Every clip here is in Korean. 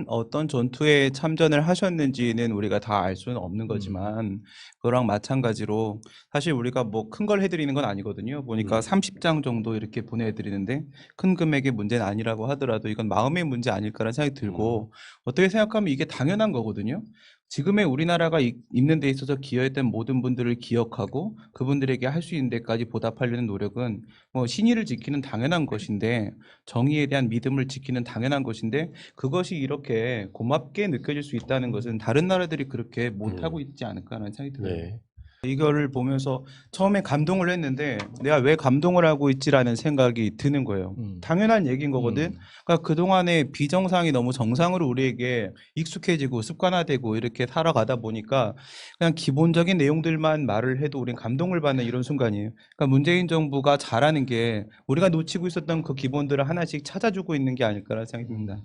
어떤 전투에 참전을 하셨는지는 우리가 다 알 수는 없는 거지만 그거랑 마찬가지로 사실 우리가 뭐 큰 걸 해드리는 건 아니거든요. 보니까 30장 정도 이렇게 보내드리는데 큰 금액의 문제는 아니라고 하더라도 이건 마음의 문제 아닐까라는 생각이 들고 어떻게 생각하면 이게 당연한 거거든요. 지금의 우리나라가 있는 데 있어서 기여했던 모든 분들을 기억하고 그분들에게 할 수 있는 데까지 보답하려는 노력은 뭐 신의를 지키는 당연한 것인데 정의에 대한 믿음을 지키는 당연한 것인데 그것이 이렇게 고맙게 느껴질 수 있다는 것은 다른 나라들이 그렇게 못하고 있지 않을까라는 생각이 들어요. 네. 이거를 보면서 처음에 감동을 했는데 내가 왜 감동을 하고 있지라는 생각이 드는 거예요. 당연한 얘기인 거거든. 그러니까 그동안의 비정상이 너무 정상으로 우리에게 익숙해지고 습관화되고 이렇게 살아가다 보니까 그냥 기본적인 내용들만 말을 해도 우리는 감동을 받는 이런 순간이에요. 그러니까 문재인 정부가 잘하는 게 우리가 놓치고 있었던 그 기본들을 하나씩 찾아주고 있는 게 아닐까라는 생각이 듭니다.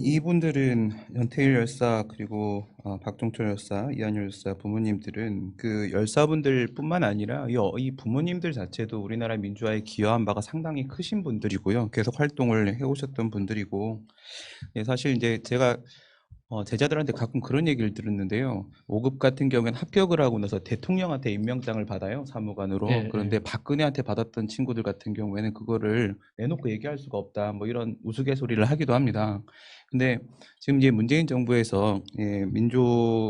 이분들은 연태일 열사 그리고 박종철 열사, 이한열 열사 부모님들은 그 열사분들 뿐만 아니라 이 부모님들 자체도 우리나라 민주화에 기여한 바가 상당히 크신 분들이고요. 계속 활동을 해오셨던 분들이고 사실 이제 제가 제자들한테 가끔 그런 얘기를 들었는데요. 5급 같은 경우에는 합격을 하고 나서 대통령한테 임명장을 받아요. 사무관으로. 네, 그런데 박근혜한테 받았던 친구들 같은 경우에는 그거를 내놓고 얘기할 수가 없다. 뭐 이런 우스갯소리를 하기도 합니다. 근데 지금 이제 문재인 정부에서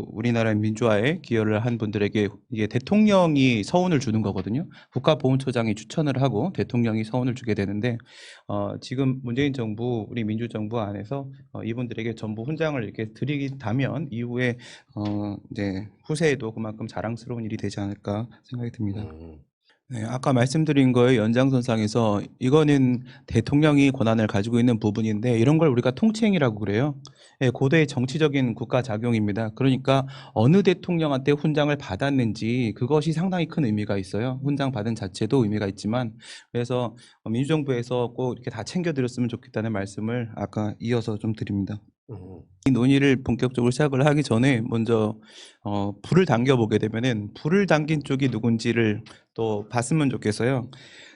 우리나라의 민주화에 기여를 한 분들에게 이게 대통령이 서훈을 주는 거거든요. 국가보훈처장이 추천을 하고 대통령이 서훈을 주게 되는데 지금 문재인 정부, 우리 민주정부 안에서 이분들에게 전부 훈장을 이렇게 드리다면 이후에 이제 후세에도 그만큼 자랑스러운 일이 되지 않을까 생각이 듭니다. 네, 아까 말씀드린 거의 연장선상에서 이거는 대통령이 권한을 가지고 있는 부분인데 이런 걸 우리가 통치행위라고 그래요. 예, 고도의 정치적인 국가 작용입니다. 그러니까 어느 대통령한테 훈장을 받았는지 그것이 상당히 큰 의미가 있어요. 훈장 받은 자체도 의미가 있지만 그래서 민주정부에서 꼭 이렇게 다 챙겨드렸으면 좋겠다는 말씀을 아까 이어서 좀 드립니다. 이 논의를 본격적으로 시작을 하기 전에 먼저 불을 당겨보게 되면은 불을 당긴 쪽이 누군지를 또 봤으면 좋겠어요.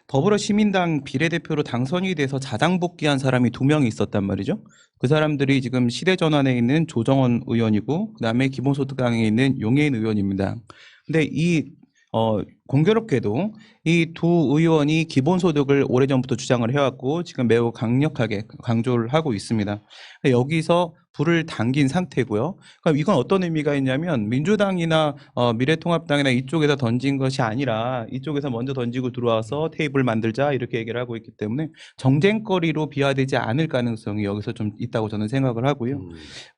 더불어시민당 비례대표로 당선이 돼서 자당복귀한 사람이 2명이 있었단 말이죠. 그 사람들이 지금 시대전환에 있는 조정원 의원이고 그다음에 기본소득당에 있는 용해인 의원입니다. 근데 공교롭게도 이 두 의원이 기본소득을 오래전부터 주장을 해왔고 지금 매우 강력하게 강조를 하고 있습니다. 여기서 불을 당긴 상태고요. 그럼 이건 어떤 의미가 있냐면 민주당이나 미래통합당이나 이쪽에서 던진 것이 아니라 이쪽에서 먼저 던지고 들어와서 테이블 만들자 이렇게 얘기를 하고 있기 때문에 정쟁거리로 비화되지 않을 가능성이 여기서 좀 있다고 저는 생각을 하고요.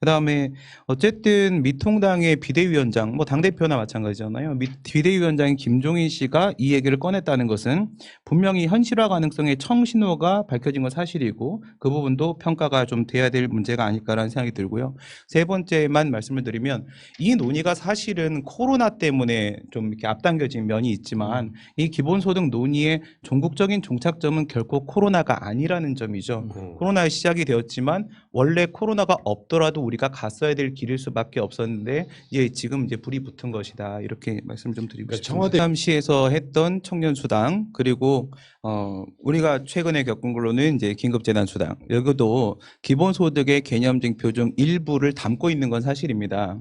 그다음에 어쨌든 미통당의 비대위원장, 뭐 당대표나 마찬가지잖아요. 비대위원장인 김종인 씨가 이 얘기를 꺼냈다는 것은 분명히 현실화 가능성의 청신호가 밝혀진 건 사실이고 그 부분도 평가가 좀 돼야 될 문제가 아닐까라는 생각이 들고요. 세 번째만 말씀을 드리면 이 논의가 사실은 코로나 때문에 좀 이렇게 앞당겨진 면이 있지만 이 기본소득 논의의 종국적인 종착점은 결코 코로나가 아니라는 점이죠. 코로나에 시작이 되었지만 원래 코로나가 없더라도 우리가 갔어야 될 길일 수밖에 없었는데 지금 이제 불이 붙은 것이다. 이렇게 말씀 좀 드리고 싶습니다. 청와대시에서 했던 청년수당 그리고 우리가 최근에 겪은 걸로는 이제 긴급재난수당 여기도 기본소득의 개념 쟁표 중 일부를 담고 있는 건 사실입니다.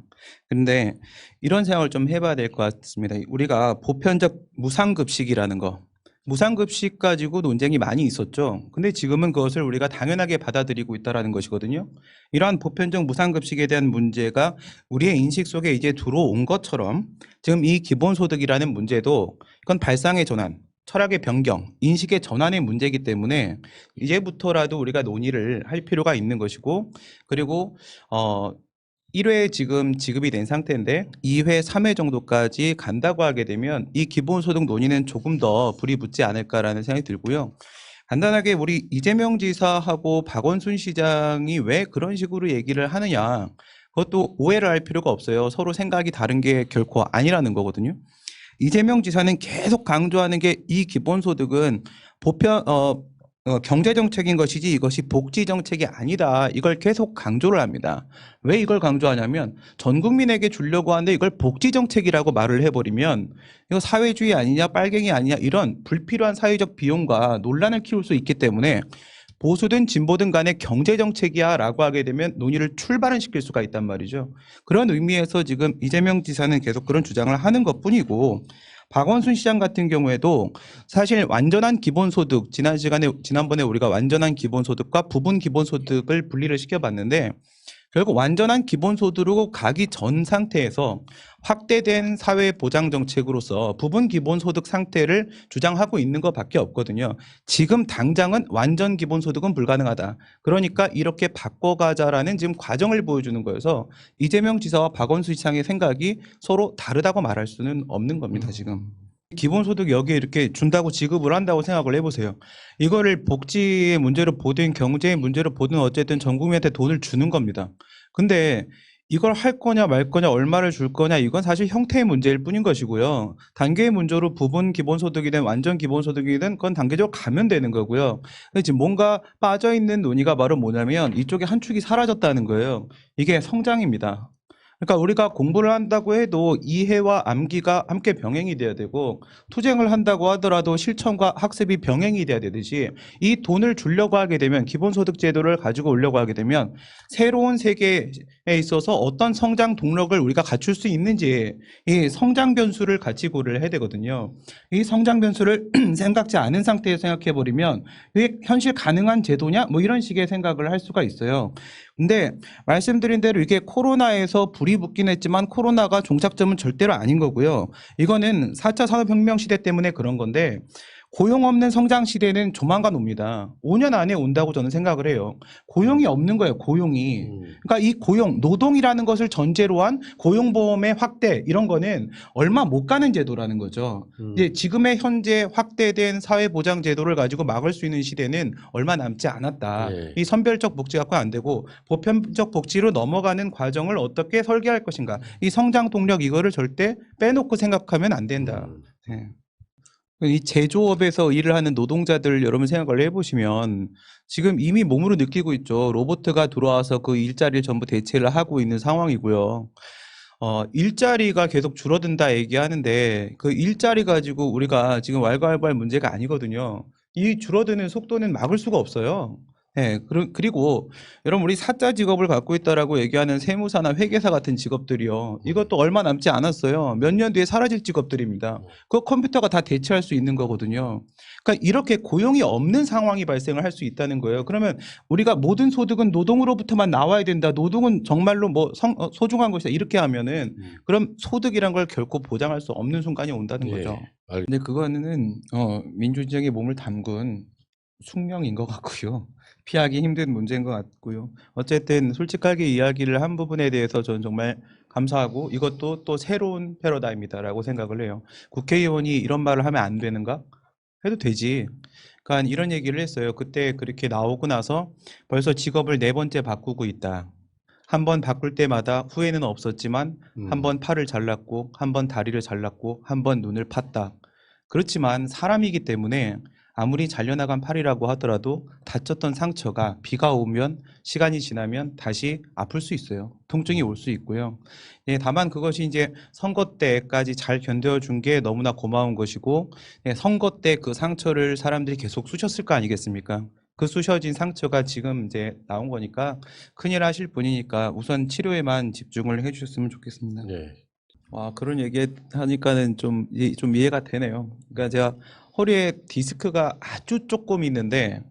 그런데 이런 생각을 좀 해봐야 될 것 같습니다. 우리가 보편적 무상급식이라는 거 무상급식 가지고 논쟁이 많이 있었죠. 근데 지금은 그것을 우리가 당연하게 받아들이고 있다는 것이거든요. 이러한 보편적 무상급식에 대한 문제가 우리의 인식 속에 이제 들어온 것처럼 지금 이 기본소득이라는 문제도 이건 발상의 전환, 철학의 변경, 인식의 전환의 문제이기 때문에 이제부터라도 우리가 논의를 할 필요가 있는 것이고 그리고 1회 지금 지급이 된 상태인데 2회, 3회 정도까지 간다고 하게 되면 이 기본소득 논의는 조금 더 불이 붙지 않을까라는 생각이 들고요. 간단하게 우리 이재명 지사하고 박원순 시장이 왜 그런 식으로 얘기를 하느냐 그것도 오해를 할 필요가 없어요. 서로 생각이 다른 게 결코 아니라는 거거든요. 이재명 지사는 계속 강조하는 게 이 기본소득은 경제정책인 것이지 이것이 복지정책이 아니다. 이걸 계속 강조를 합니다. 왜 이걸 강조하냐면 전 국민에게 주려고 하는데 이걸 복지정책이라고 말을 해버리면 이거 사회주의 아니냐 빨갱이 아니냐 이런 불필요한 사회적 비용과 논란을 키울 수 있기 때문에 보수든 진보든 간에 경제정책이야라고 하게 되면 논의를 출발은 시킬 수가 있단 말이죠. 그런 의미에서 지금 이재명 지사는 계속 그런 주장을 하는 것뿐이고 박원순 시장 같은 경우에도 사실 완전한 기본소득 지난번에 우리가 완전한 기본소득과 부분 기본소득을 분리를 시켜봤는데 결국 완전한 기본소득으로 가기 전 상태에서 확대된 사회보장정책으로서 부분 기본소득 상태를 주장하고 있는 것밖에 없거든요. 지금 당장은 완전 기본소득은 불가능하다. 그러니까 이렇게 바꿔가자라는 지금 과정을 보여주는 거여서 이재명 지사와 박원순 시장의 생각이 서로 다르다고 말할 수는 없는 겁니다, 지금. 기본소득 여기에 이렇게 준다고 지급을 한다고 생각을 해보세요. 이거를 복지의 문제로 보든 경제의 문제로 보든 어쨌든 전 국민한테 돈을 주는 겁니다. 근데 이걸 할 거냐 말 거냐 얼마를 줄 거냐 이건 사실 형태의 문제일 뿐인 것이고요. 단계의 문제로 부분 기본소득이든 완전 기본소득이든 그건 단계적으로 가면 되는 거고요. 근데 지금 뭔가 빠져있는 논의가 바로 뭐냐면 이쪽에 한 축이 사라졌다는 거예요. 이게 성장입니다. 그러니까 우리가 공부를 한다고 해도 이해와 암기가 함께 병행이 돼야 되고 투쟁을 한다고 하더라도 실천과 학습이 병행이 돼야 되듯이 이 돈을 주려고 하게 되면 기본소득 제도를 가지고 오려고 하게 되면 새로운 세계에 있어서 어떤 성장 동력을 우리가 갖출 수 있는지 이 성장 변수를 같이 고려를 해야 되거든요. 이 성장 변수를 생각지 않은 상태에서 생각해 버리면 이게 현실 가능한 제도냐 뭐 이런 식의 생각을 할 수가 있어요. 근데 말씀드린 대로 이게 코로나에서 불이 붙긴 했지만 코로나가 종착점은 절대로 아닌 거고요. 이거는 4차 산업혁명 시대 때문에 그런 건데 고용 없는 성장 시대는 조만간 옵니다. 5년 안에 온다고 저는 생각을 해요. 고용이 없는 거예요, 고용이. 그러니까 이 고용, 노동이라는 것을 전제로 한 고용보험의 확대 이런 거는 얼마 못 가는 제도라는 거죠. 이제 지금의 현재 확대된 사회보장 제도를 가지고 막을 수 있는 시대는 얼마 남지 않았다. 네. 이 선별적 복지 갖고 안 되고 보편적 복지로 넘어가는 과정을 어떻게 설계할 것인가. 이 성장 동력 이거를 절대 빼놓고 생각하면 안 된다. 네. 이 제조업에서 일을 하는 노동자들 여러분 생각을 해보시면 지금 이미 몸으로 느끼고 있죠. 로봇가 들어와서 그 일자리를 전부 대체를 하고 있는 상황이고요. 일자리가 계속 줄어든다 얘기하는데 그 일자리 가지고 우리가 지금 왈가왈부할 문제가 아니거든요. 이 줄어드는 속도는 막을 수가 없어요. 네, 그리고 여러분 우리 사자 직업을 갖고 있다라고 얘기하는 세무사나 회계사 같은 직업들이요. 이것도 얼마 남지 않았어요. 몇 년 뒤에 사라질 직업들입니다. 그 컴퓨터가 다 대체할 수 있는 거거든요. 그러니까 이렇게 고용이 없는 상황이 발생을 할 수 있다는 거예요. 그러면 우리가 모든 소득은 노동으로부터만 나와야 된다. 노동은 정말로 뭐 소중한 것이다. 이렇게 하면은 그럼 소득이란 걸 결코 보장할 수 없는 순간이 온다는 거죠. 근데 그거는 민주주의에 몸을 담근 숙명인 것 같고요. 피하기 힘든 문제인 것 같고요. 어쨌든 솔직하게 이야기를 한 부분에 대해서 저는 정말 감사하고 이것도 또 새로운 패러다임이다라고 생각을 해요. 국회의원이 이런 말을 하면 안 되는가? 해도 되지. 그러니까 이런 얘기를 했어요. 그때 그렇게 나오고 나서 벌써 직업을 4번째 바꾸고 있다. 한 번 바꿀 때마다 후회는 없었지만 한 번 팔을 잘랐고 한 번 다리를 잘랐고 한 번 눈을 팠다. 그렇지만 사람이기 때문에 아무리 잘려나간 팔이라고 하더라도 다쳤던 상처가 비가 오면 시간이 지나면 다시 아플 수 있어요. 통증이 올 수 있고요. 예, 다만 그것이 이제 선거 때까지 잘 견뎌준 게 너무나 고마운 것이고 예, 선거 때 그 상처를 사람들이 계속 쑤셨을 거 아니겠습니까? 그 쑤셔진 상처가 지금 이제 나온 거니까 큰일 하실 분이니까 우선 치료에만 집중을 해주셨으면 좋겠습니다. 네. 와, 그런 얘기 하니까는 좀 이해가 되네요. 그러니까 제가 허리에 디스크가 아주 조금 있는데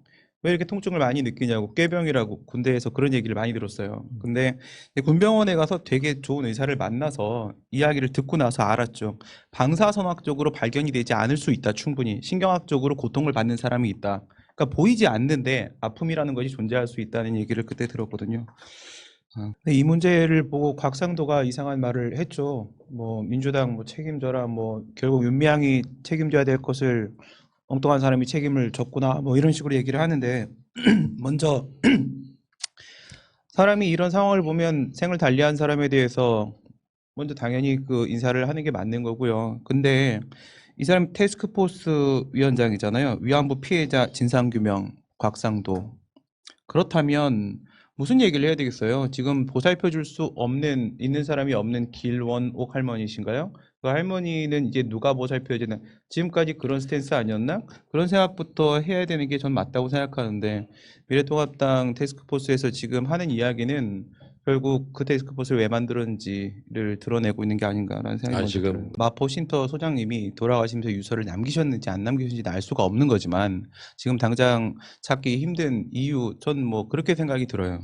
왜 이렇게 통증을 많이 느끼냐고 꾀병이라고 군대에서 그런 얘기를 많이 들었어요. 근데 군병원에 가서 되게 좋은 의사를 만나서 이야기를 듣고 나서 알았죠. 방사선학적으로 발견이 되지 않을 수 있다. 충분히 신경학적으로 고통을 받는 사람이 있다. 그러니까 보이지 않는데 아픔이라는 것이 존재할 수 있다는 얘기를 그때 들었거든요. 근데 이 문제를 보고 곽상도가 이상한 말을 했죠. 뭐 민주당 뭐 책임져라, 뭐 결국 윤미향이 책임져야 될 것을 엉뚱한 사람이 책임을 졌구나, 뭐 이런 식으로 얘기를 하는데 먼저 사람이 이런 상황을 보면 생을 달리한 사람에 대해서 먼저 당연히 그 인사를 하는 게 맞는 거고요. 근데 이 사람 태스크포스 위원장이잖아요. 위안부 피해자 진상규명 곽상도. 그렇다면 무슨 얘기를 해야 되겠어요? 지금 보살펴 줄 수 없는, 있는 사람이 없는 길원옥 할머니신가요? 그 할머니는 이제 누가 보살펴야 되나? 지금까지 그런 스탠스 아니었나? 그런 생각부터 해야 되는 게 전 맞다고 생각하는데, 미래통합당 태스크포스에서 지금 하는 이야기는 결국 그 태스크포스를 왜 만들었는지를 드러내고 있는 게 아닌가라는 생각이 아, 먼저 지금 들어요. 마포 쉼터 소장님이 돌아가시면서 유서를 남기셨는지 안 남기셨는지 알 수가 없는 거지만, 지금 당장 찾기 힘든 이유, 전 뭐 그렇게 생각이 들어요.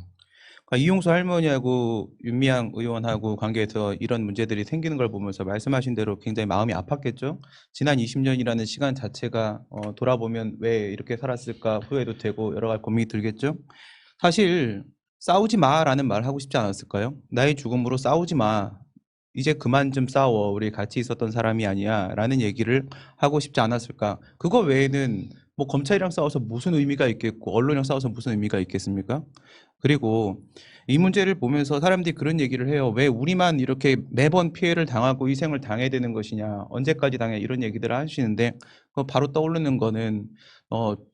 그러니까 이용수 할머니하고 윤미향 의원하고 관계에서 이런 문제들이 생기는 걸 보면서 말씀하신 대로 굉장히 마음이 아팠겠죠. 지난 20년이라는 시간 자체가 돌아보면 왜 이렇게 살았을까 후회도 되고 여러 가지 고민이 들겠죠. 사실 싸우지 마라는 말 하고 싶지 않았을까요? 나의 죽음으로 싸우지 마. 이제 그만 좀 싸워. 우리 같이 있었던 사람이 아니야. 라는 얘기를 하고 싶지 않았을까? 그거 외에는 뭐 검찰이랑 싸워서 무슨 의미가 있겠고 언론이랑 싸워서 무슨 의미가 있겠습니까? 그리고 이 문제를 보면서 사람들이 그런 얘기를 해요. 왜 우리만 이렇게 매번 피해를 당하고 희생을 당해야 되는 것이냐. 언제까지 당해 이런 얘기들을 하시는데 바로 떠오르는 거는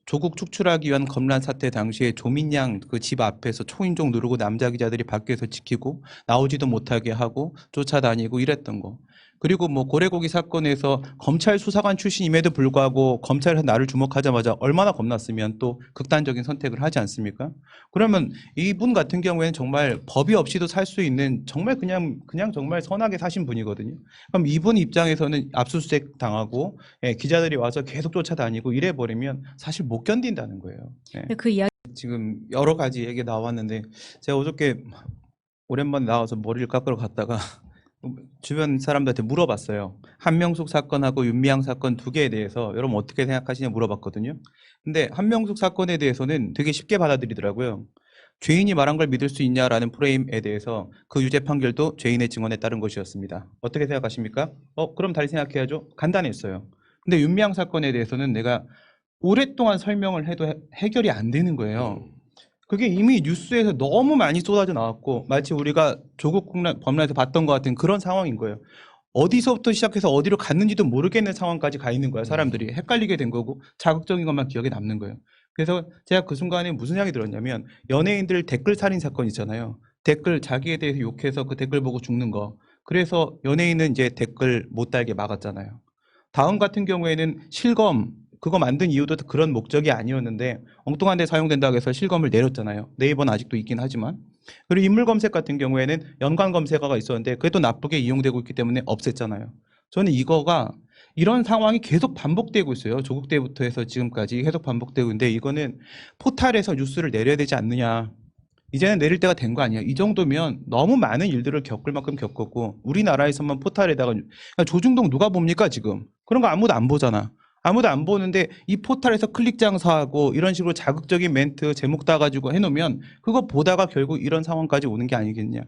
조국 축출하기 위한 검란 사태 당시에 조민양 그 집 앞에서 초인종 누르고 남자 기자들이 밖에서 지키고 나오지도 못하게 하고 쫓아다니고 이랬던 거. 그리고 뭐 고래고기 사건에서 검찰 수사관 출신임에도 불구하고 검찰에서 나를 주목하자마자 얼마나 겁났으면 또 극단적인 선택을 하지 않습니까? 그러면 이분 같은 경우에는 정말 법이 없이도 살 수 있는 정말 그냥 정말 선하게 사신 분이거든요. 그럼 이분 입장에서는 압수수색 당하고 기자들이 와서 계속 쫓아다니고 이래 버리면 사실 못 견딘다는 거예요. 그 이야기 지금 여러 가지 얘기 나왔는데 제가 어저께 오랜만에 나와서 머리를 깎으러 갔다가 주변 사람들한테 물어봤어요. 한명숙 사건하고 윤미향 사건 두 개에 대해서 여러분 어떻게 생각하시냐 물어봤거든요. 근데 한명숙 사건에 대해서는 되게 쉽게 받아들이더라고요. 죄인이 말한 걸 믿을 수 있냐라는 프레임에 대해서 그 유죄 판결도 죄인의 증언에 따른 것이었습니다. 어떻게 생각하십니까? 그럼 다시 생각해야죠. 간단했어요. 근데 윤미향 사건에 대해서는 내가 오랫동안 설명을 해도 해결이 안 되는 거예요. 그게 이미 뉴스에서 너무 많이 쏟아져 나왔고 마치 우리가 조국 범람에서 봤던 것 같은 그런 상황인 거예요. 어디서부터 시작해서 어디로 갔는지도 모르겠는 상황까지 가 있는 거야. 사람들이 헷갈리게 된 거고 자극적인 것만 기억에 남는 거예요. 그래서 제가 그 순간에 무슨 생각이 들었냐면 연예인들 댓글 살인 사건 있잖아요. 댓글 자기에 대해서 욕해서 그 댓글 보고 죽는 거. 그래서 연예인은 이제 댓글 못 달게 막았잖아요. 다음 같은 경우에는 실검 그거 만든 이유도 그런 목적이 아니었는데 엉뚱한 데 사용된다고 해서 실검을 내렸잖아요. 네이버는 아직도 있긴 하지만. 그리고 인물 검색 같은 경우에는 연관 검색어가 있었는데 그게 또 나쁘게 이용되고 있기 때문에 없앴잖아요. 저는 이거가 이런 상황이 계속 반복되고 있어요. 조국 때부터 해서 지금까지 계속 반복되고 있는데 이거는 포탈에서 뉴스를 내려야 되지 않느냐. 이제는 내릴 때가 된 거 아니야. 이 정도면 너무 많은 일들을 겪을 만큼 겪었고 우리나라에서만 포탈에다가 그러니까 조중동 누가 봅니까 지금? 그런 거 아무도 안 보잖아. 아무도 안 보는데 이 포탈에서 클릭 장사하고 이런 식으로 자극적인 멘트 제목 따가지고 해놓으면 그거 보다가 결국 이런 상황까지 오는 게 아니겠냐.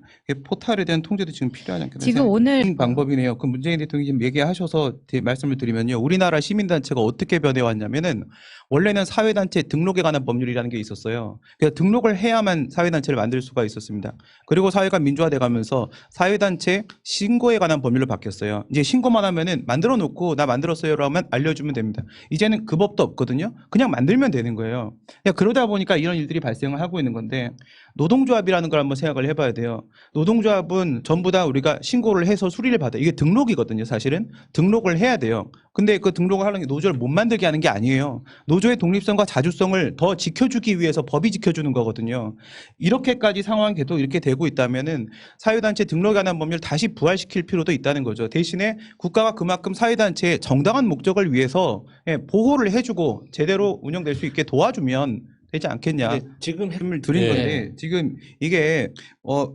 포탈에 대한 통제도 지금 필요하지 않겠냐. 지금 오늘 방법이네요. 그 문재인 대통령이 지금 얘기하셔서 말씀을 드리면요. 우리나라 시민단체가 어떻게 변해왔냐면은 원래는 사회단체 등록에 관한 법률이라는 게 있었어요. 그러니까 등록을 해야만 사회단체를 만들 수가 있었습니다. 그리고 사회가 민주화돼 가면서 사회단체 신고에 관한 법률로 바뀌었어요. 이제 신고만 하면은 만들어 놓고 나 만들었어요라고 하면 알려주면 됩니다. 이제는 그 법도 없거든요. 그냥 만들면 되는 거예요. 그러다 보니까 이런 일들이 발생을 하고 있는 건데 노동조합이라는 걸 한번 생각을 해봐야 돼요. 노동조합은 전부 다 우리가 신고를 해서 수리를 받아요. 이게 등록이거든요. 사실은 등록을 해야 돼요. 근데 그 등록을 하는 게 노조를 못 만들게 하는 게 아니에요. 노조의 독립성과 자주성을 더 지켜주기 위해서 법이 지켜주는 거거든요. 이렇게까지 상황이 계속 이렇게 되고 있다면은 사회단체 등록에 관한 법률 다시 부활시킬 필요도 있다는 거죠. 대신에 국가가 그만큼 사회단체의 정당한 목적을 위해서 보호를 해주고 제대로 운영될 수 있게 도와주면 되지 않겠냐. 지금 말씀을 드린 예. 건데 지금 이게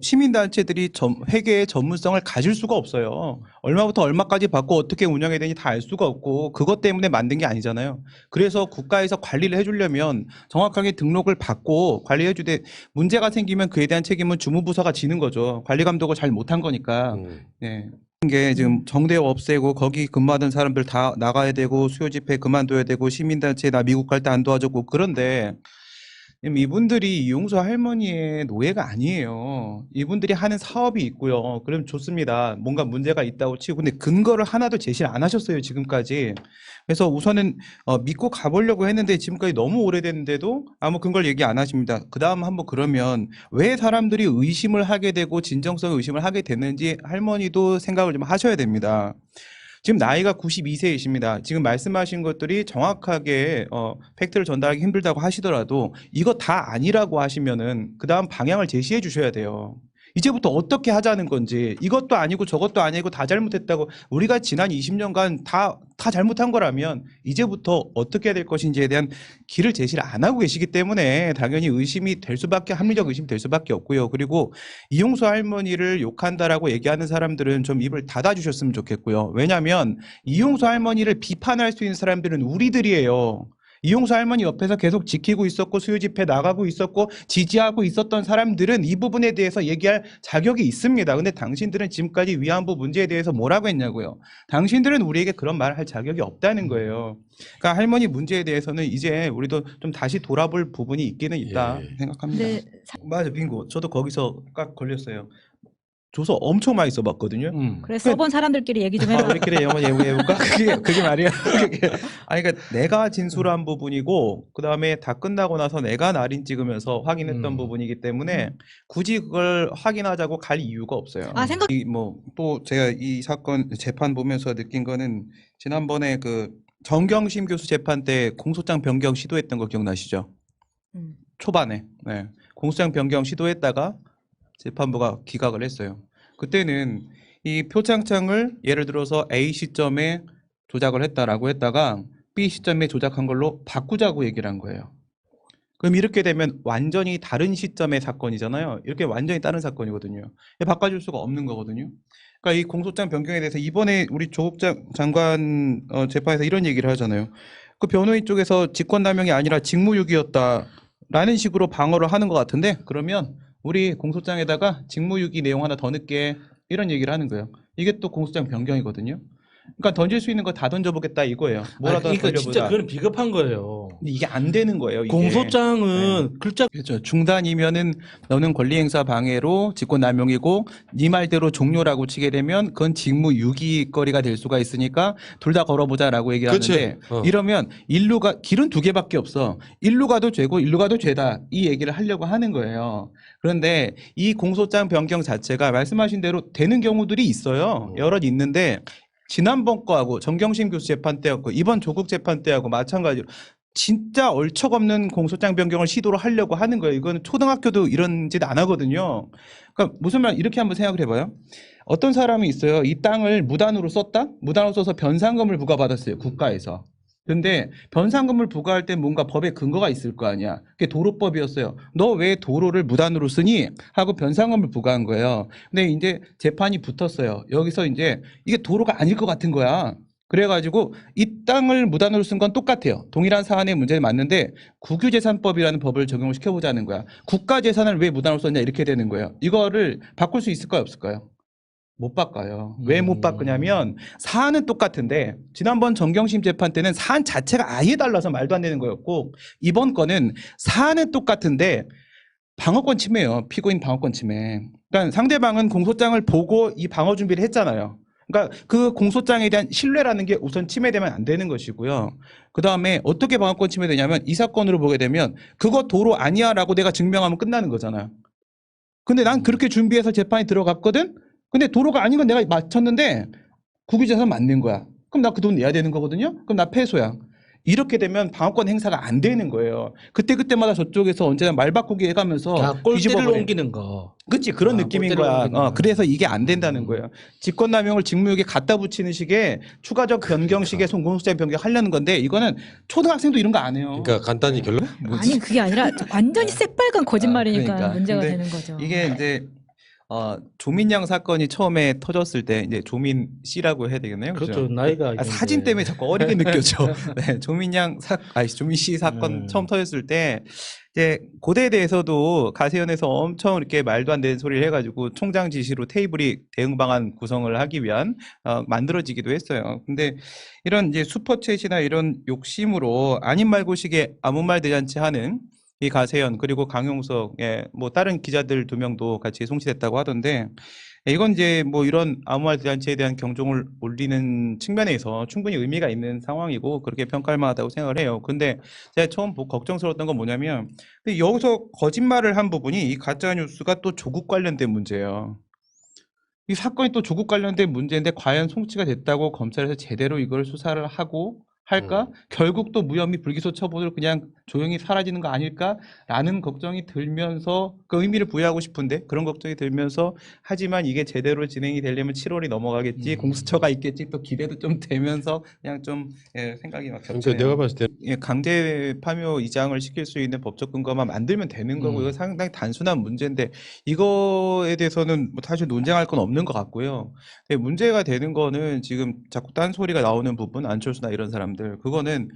시민단체들이 회계의 전문성을 가질 수가 없어요. 얼마부터 얼마까지 받고 어떻게 운영해야 되는지 다 알 수가 없고 그것 때문에 만든 게 아니잖아요. 그래서 국가에서 관리를 해주려면 정확하게 등록을 받고 관리해주되 문제가 생기면 그에 대한 책임은 주무부서가 지는 거죠. 관리 감독을 잘 못한 거니까. 네. 게 지금 정대 없애고 거기 근무하던 사람들 다 나가야 되고 수요 집회 그만둬야 되고 시민단체 나 미국 갈 때 안 도와줬고 그런데 이분들이 이용수 할머니의 노예가 아니에요. 이분들이 하는 사업이 있고요. 그럼 좋습니다. 뭔가 문제가 있다고 치고. 근데 근거를 하나도 제시를 안 하셨어요, 지금까지. 그래서 우선은 믿고 가보려고 했는데 지금까지 너무 오래됐는데도 아무 근거를 얘기 안 하십니다. 그 다음 한번 그러면 왜 사람들이 의심을 하게 되고 진정성 의심을 하게 됐는지 할머니도 생각을 좀 하셔야 됩니다. 지금 나이가 92세이십니다. 지금 말씀하신 것들이 정확하게 팩트를 전달하기 힘들다고 하시더라도 이거 다 아니라고 하시면은 그 다음 방향을 제시해 주셔야 돼요. 이제부터 어떻게 하자는 건지 이것도 아니고 저것도 아니고 다 잘못했다고 우리가 지난 20년간 다 잘못한 거라면 이제부터 어떻게 해야 될 것인지에 대한 길을 제시를 안 하고 계시기 때문에 당연히 의심이 될 수밖에 합리적 의심이 될 수밖에 없고요. 그리고 이용수 할머니를 욕한다라고 얘기하는 사람들은 좀 입을 닫아주셨으면 좋겠고요. 왜냐하면 이용수 할머니를 비판할 수 있는 사람들은 우리들이에요. 이용수 할머니 옆에서 계속 지키고 있었고 수요 집회 나가고 있었고 지지하고 있었던 사람들은 이 부분에 대해서 얘기할 자격이 있습니다. 근데 당신들은 지금까지 위안부 문제에 대해서 뭐라고 했냐고요. 당신들은 우리에게 그런 말을 할 자격이 없다는 거예요. 그러니까 할머니 문제에 대해서는 이제 우리도 좀 다시 돌아볼 부분이 있기는 있다 생각합니다. 네. 맞아, 빙고. 저도 거기서 꽉 걸렸어요. 조서 엄청 많이 써봤거든요. 그래 써본 사람들끼리 얘기 좀 해봐. 우리끼리 영어 해볼까? 그게 말이야. 아니, 그러니까 내가 진술한 부분이고, 그 다음에 다 끝나고 나서 내가 날인 찍으면서 확인했던 부분이기 때문에 굳이 그걸 확인하자고 갈 이유가 없어요. 아, 생각- 또 제가 이 사건 재판 보면서 느낀 거는 지난번에 그 정경심 교수 재판 때 공소장 변경 시도했던 거 기억나시죠? 초반에. 네. 공소장 변경 시도했다가 재판부가 기각을 했어요. 그때는 이 표창장을 예를 들어서 A 시점에 조작을 했다라고 했다가 B 시점에 조작한 걸로 바꾸자고 얘기를 한 거예요. 그럼 이렇게 되면 완전히 다른 시점의 사건이잖아요. 이렇게 완전히 다른 사건이거든요. 바꿔줄 수가 없는 거거든요. 그러니까 이 공소장 변경에 대해서 이번에 우리 조국 장관 재판에서 이런 얘기를 하잖아요. 그 변호인 쪽에서 직권남용이 아니라 직무유기였다라는 식으로 방어를 하는 것 같은데 그러면 우리 공소장에다가 직무유기 내용 하나 더 넣게 이런 얘기를 하는 거예요. 이게 또 공소장 변경이거든요. 그러니까 던질 수 있는 거 다 던져보겠다 이거예요. 뭐라도 그러니까 던져보자. 진짜 그건 비겁한 거예요. 근데 이게 안 되는 거예요. 이게. 공소장은 글자 그렇죠. 중단이면은 너는 권리행사 방해로 직권남용이고 네 말대로 종료라고 치게 되면 그건 직무유기거리가 될 수가 있으니까 둘 다 걸어보자라고 얘기하는데 이러면 일루가 길은 두 개밖에 없어. 일루 가도 죄고 일루 가도 죄다 이 얘기를 하려고 하는 거예요. 그런데 이 공소장 변경 자체가 말씀하신 대로 되는 경우들이 있어요. 여럿 있는데 지난번 거하고 정경심 교수 재판 때였고 이번 조국 재판 때하고 마찬가지로 진짜 얼척없는 공소장 변경을 시도를 하려고 하는 거예요. 이거는 초등학교도 이런 짓 안 하거든요. 그러니까 무슨 말 이렇게 한번 생각을 해봐요. 어떤 사람이 있어요. 이 땅을 무단으로 썼다? 무단으로 써서 변상금을 부과받았어요. 국가에서. 근데 변상금을 부과할 때 뭔가 법에 근거가 있을 거 아니야. 그게 도로법이었어요. 너 왜 도로를 무단으로 쓰니? 하고 변상금을 부과한 거예요. 근데 이제 재판이 붙었어요. 여기서 이제 이게 도로가 아닐 것 같은 거야. 그래가지고 이 땅을 무단으로 쓴 건 똑같아요. 동일한 사안의 문제는 맞는데 국유재산법이라는 법을 적용을 시켜보자는 거야. 국가재산을 왜 무단으로 썼냐 이렇게 되는 거예요. 이거를 바꿀 수 있을까요 없을까요? 못 바꿔요. 왜 못 바꾸냐면 사안은 똑같은데 지난번 정경심 재판 때는 사안 자체가 아예 달라서 말도 안 되는 거였고 이번 거는 사안은 똑같은데 방어권 침해예요. 피고인 방어권 침해. 그러니까 상대방은 공소장을 보고 이 방어 준비를 했잖아요. 그러니까 그 공소장에 대한 신뢰라는 게 우선 침해되면 안 되는 것이고요. 그 다음에 어떻게 방어권 침해되냐면 이 사건으로 보게 되면 그거 도로 아니야라고 내가 증명하면 끝나는 거잖아요. 근데 난 그렇게 준비해서 재판에 들어갔거든? 근데 도로가 아닌 건 내가 맞췄는데 국유재산 맞는 거야. 그럼 나 그 돈 내야 되는 거거든요? 그럼 나 패소야. 이렇게 되면 방어권 행사가 안 되는 거예요. 그때마다 저쪽에서 언제나 말 바꾸기 해가면서 꼴대를 옮기는 거. 그치 그런 느낌인 거야. 그래서 이게 안 된다는 거예요. 직권남용을 직무유기에 갖다 붙이는 식의 추가적 변경식의 공소장 변경하려는 건데 이거는 초등학생도 이런 거 안 해요. 그러니까 간단히 결론 아니 그게 아니라 완전히 새빨간 거짓말이니까 그러니까. 문제가 근데 되는 거죠. 이게 이제 조민양 사건이 처음에 터졌을 때 이제 조민 씨라고 해야 되겠네요. 그렇죠. 나이가 사진 때문에 자꾸 어리게 느껴져. 네, 조민 씨 사건 처음 터졌을 때 이제 고대에 대해서도 가세연에서 엄청 이렇게 말도 안 되는 소리를 해가지고 총장 지시로 테이블이 대응 방안 구성을 하기 위한 만들어지기도 했어요. 근데 이런 이제 슈퍼챗이나 이런 욕심으로 아닌 말고식에 아무 말 대잔치 하는 이 가세현 그리고 강용석 뭐 다른 기자들 2명도 같이 송치됐다고 하던데 이건 이제 뭐 이런 아무 말 대잔치에 대한 경종을 울리는 측면에서 충분히 의미가 있는 상황이고 그렇게 평가할 만하다고 생각을 해요. 근데 제가 처음 걱정스러웠던 건 뭐냐면 근데 여기서 거짓말을 한 부분이 이 가짜 뉴스가 또 조국 관련된 문제예요. 이 사건이 또 조국 관련된 문제인데 과연 송치가 됐다고 검찰에서 제대로 이걸 수사를 하고 할까? 결국 또 무혐의 불기소 처분으로 그냥 조용히 사라지는 거 아닐까라는 걱정이 들면서 그 의미를 부여하고 싶은데 그런 걱정이 들면서 하지만 이게 제대로 진행이 되려면 7월이 넘어가겠지 공수처가 있겠지 또 기대도 좀 되면서 그냥 좀 생각이 막 그러니까 겹치네요. 내가 봤을 때 강제 파묘 이장을 시킬 수 있는 법적 근거만 만들면 되는 거고 이거 상당히 단순한 문제인데 이거에 대해서는 뭐 사실 논쟁할 건 없는 것 같고요. 근데 문제가 되는 거는 지금 자꾸 딴소리가 나오는 부분 안철수나 이런 사람들 그거는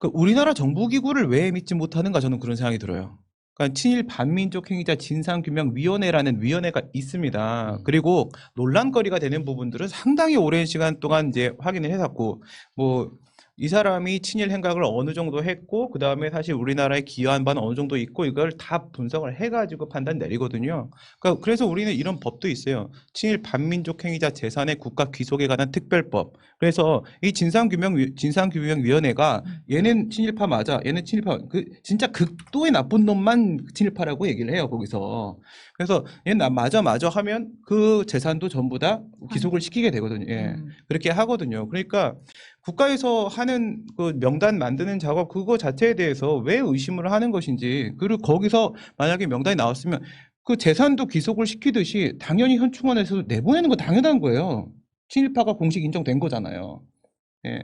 그 우리나라 정보기구를 왜 믿지 못하는가 저는 그런 생각이 들어요. 그러니까 친일 반민족 행위자 진상규명위원회라는 위원회가 있습니다. 그리고 논란거리가 되는 부분들은 상당히 오랜 시간 동안 이제 확인을 해왔고 뭐 이 사람이 친일 행각을 어느 정도 했고 그 다음에 사실 우리나라에 기여한 바는 어느 정도 있고 이걸 다 분석을 해가지고 판단 내리거든요. 그러니까 그래서 우리는 이런 법도 있어요. 친일 반민족 행위자 재산의 국가 귀속에 관한 특별법. 그래서 이 진상규명위원회가 얘는 친일파 맞아, 얘는 친일파 그 진짜 극도의 나쁜 놈만 친일파라고 얘기를 해요 거기서. 그래서 얘는 맞아 하면 그 재산도 전부 다 기속을 시키게 되거든요. 예. 그렇게 하거든요. 그러니까 국가에서 하는 그 명단 만드는 작업 그거 자체에 대해서 왜 의심을 하는 것인지 그리고 거기서 만약에 명단이 나왔으면 그 재산도 기속을 시키듯이 당연히 현충원에서 내보내는 거 당연한 거예요. 친일파가 공식 인정된 거잖아요. 예.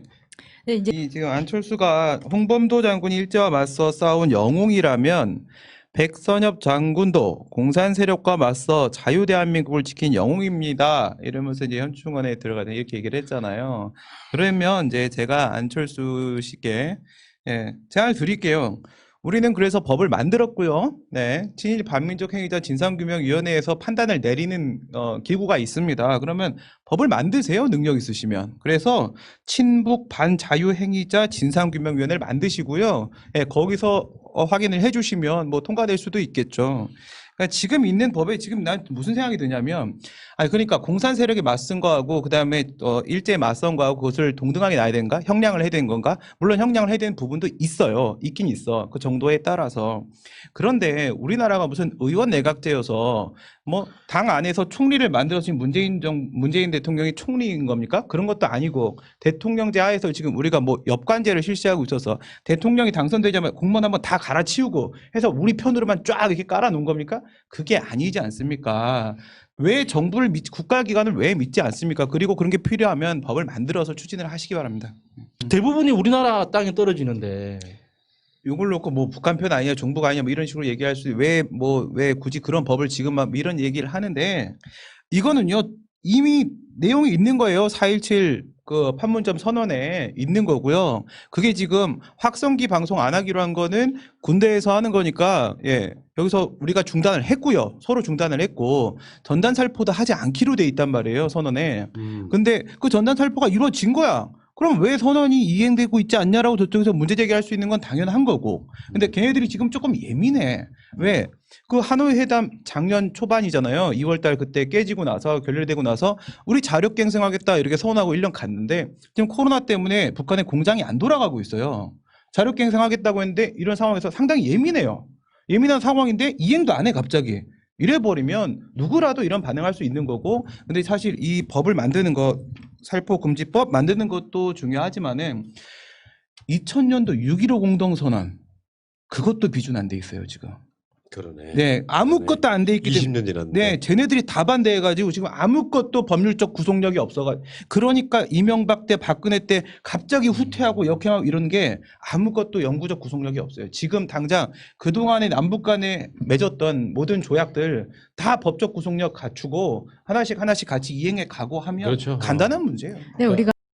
네, 이제 이 지금 안철수가 홍범도 장군이 일제와 맞서 싸운 영웅이라면 백선엽 장군도 공산 세력과 맞서 자유대한민국을 지킨 영웅입니다. 이러면서 이제 현충원에 들어가는 이렇게 얘기를 했잖아요. 그러면 이제 제가 안철수 씨께 제안을 드릴게요. 우리는 그래서 법을 만들었고요. 네, 친일 반민족 행위자 진상규명위원회에서 판단을 내리는 기구가 있습니다. 그러면 법을 만드세요. 능력 있으시면. 그래서 친북 반자유 행위자 진상규명위원회를 만드시고요. 거기서 확인을 해주시면 뭐 통과될 수도 있겠죠. 그러니까 지금 있는 법에 지금 난 무슨 생각이 드냐면, 그러니까 공산 세력에 맞선 거하고 그다음에 일제에 맞선 거하고 그것을 동등하게 놔야 되는가? 형량을 해야 되는 건가? 물론 형량을 해야 되는 부분도 있어요. 있긴 있어. 그 정도에 따라서. 그런데 우리나라가 무슨 의원 내각제여서 뭐 당 안에서 총리를 만들어진 문재인 대통령이 총리인 겁니까? 그런 것도 아니고 대통령제 하에서 지금 우리가 뭐 엽관제를 실시하고 있어서 대통령이 당선되자마자 공무원 한번 다 갈아치우고 해서 우리 편으로만 쫙 이렇게 깔아놓은 겁니까? 그게 아니지 않습니까? 왜 정부를 국가기관을 왜 믿지 않습니까? 그리고 그런 게 필요하면 법을 만들어서 추진을 하시기 바랍니다. 대부분이 우리나라 땅에 떨어지는데 이걸 놓고 뭐 북한 편 아니냐, 정부가 아니냐, 뭐 이런 식으로 얘기할 수, 왜 굳이 그런 법을 지금 막 이런 얘기를 하는데, 이거는요, 이미 내용이 있는 거예요. 4.17 그 판문점 선언에 있는 거고요. 그게 지금 확성기 방송 안 하기로 한 거는 군대에서 하는 거니까, 여기서 우리가 중단을 했고요. 서로 중단을 했고, 전단 살포도 하지 않기로 돼 있단 말이에요, 선언에. 근데 그 전단 살포가 이루어진 거야. 그럼 왜 선언이 이행되고 있지 않냐라고 저쪽에서 문제 제기할 수 있는 건 당연한 거고. 근데 걔네들이 지금 조금 예민해. 왜? 그 하노이 회담 작년 초반이잖아요. 2월달 그때 깨지고 나서 결렬되고 나서 우리 자력 갱생하겠다 이렇게 선언하고 1년 갔는데 지금 코로나 때문에 북한의 공장이 안 돌아가고 있어요. 자력 갱생하겠다고 했는데 이런 상황에서 상당히 예민해요. 예민한 상황인데 이행도 안 해 갑자기. 이래버리면 누구라도 이런 반응할 수 있는 거고, 근데 사실 이 법을 만드는 거, 살포금지법 만드는 것도 중요하지만은 2000년도 6.15 공동선언 그것도 비준 안 돼 있어요 지금. 그러네. 네, 아무것도 안 돼 있기 때문에. 20년 지났는데. 네, 쟤네들이 다 반대해가지고 지금 아무것도 법률적 구속력이 없어가지고. 그러니까 이명박 때 박근혜 때 갑자기 후퇴하고 역행하고 이런 게 아무것도 영구적 구속력이 없어요. 지금 당장 그동안에 남북 간에 맺었던 모든 조약들 다 법적 구속력 갖추고 하나씩 같이 이행해 가고 하면 그렇죠. 간단한 문제예요. 네, 우리가